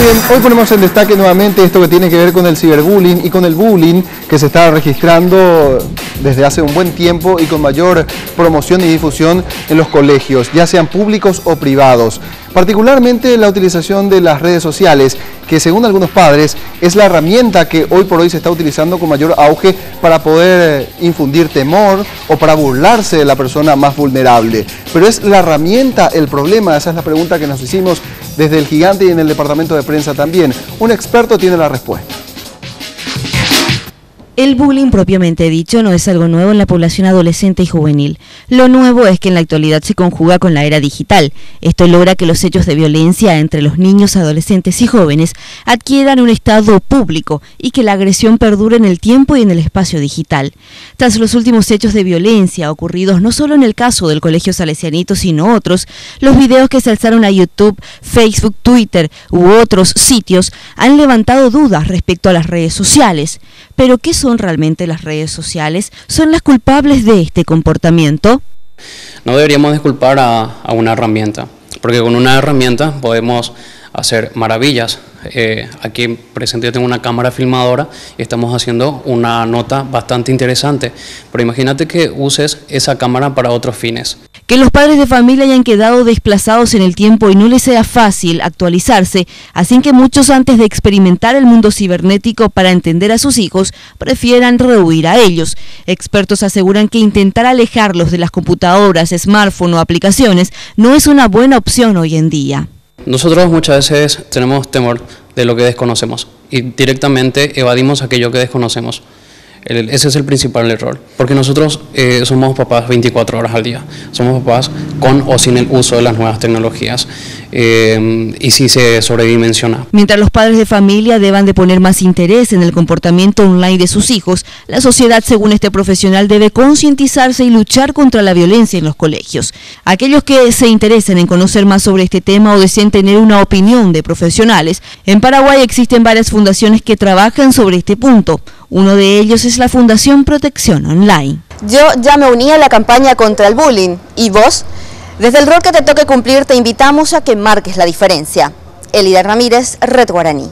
bien, hoy ponemos en destaque nuevamente esto que tiene que ver con el ciberbullying y con el bullying que se está registrando desde hace un buen tiempo y con mayor promoción y difusión en los colegios, ya sean públicos o privados. Particularmente la utilización de las redes sociales, que según algunos padres es la herramienta que hoy por hoy se está utilizando con mayor auge para poder infundir temor o para burlarse de la persona más vulnerable. Pero ¿es la herramienta el problema? Esa es la pregunta que nos hicimos desde El Gigante y en el departamento de prensa también. Un experto tiene la respuesta. El bullying propiamente dicho no es algo nuevo en la población adolescente y juvenil. Lo nuevo es que en la actualidad se conjuga con la era digital. Esto logra que los hechos de violencia entre los niños, adolescentes y jóvenes adquieran un estado público y que la agresión perdure en el tiempo y en el espacio digital. Tras los últimos hechos de violencia ocurridos no solo en el caso del Colegio Salesianito, sino otros, los videos que se alzaron a YouTube, Facebook, Twitter u otros sitios han levantado dudas respecto a las redes sociales. Pero ¿qué son realmente las redes sociales? ¿Son las culpables de este comportamiento? No deberíamos disculpar a una herramienta, porque con una herramienta podemos hacer maravillas. Aquí presente yo tengo una cámara filmadora y estamos haciendo una nota bastante interesante, pero imagínate que uses esa cámara para otros fines. Que los padres de familia hayan quedado desplazados en el tiempo y no les sea fácil actualizarse, así que muchos antes de experimentar el mundo cibernético para entender a sus hijos, prefieran rehuir a ellos. Expertos aseguran que intentar alejarlos de las computadoras, smartphones o aplicaciones no es una buena opción hoy en día. Nosotros muchas veces tenemos temor de lo que desconocemos y directamente evadimos aquello que desconocemos. Ese es el principal error, porque nosotros somos papás 24 horas al día, somos papás con o sin el uso de las nuevas tecnologías y si se sobredimensiona. Mientras los padres de familia deban de poner más interés en el comportamiento online de sus hijos, la sociedad, según este profesional, debe concientizarse y luchar contra la violencia en los colegios. Aquellos que se interesen en conocer más sobre este tema o deseen tener una opinión de profesionales, en Paraguay existen varias fundaciones que trabajan sobre este punto. Uno de ellos es la Fundación Protección Online. Yo ya me uní a la campaña contra el bullying. ¿Y vos? Desde el rol que te toque cumplir te invitamos a que marques la diferencia. Elida Ramírez, Red Guaraní.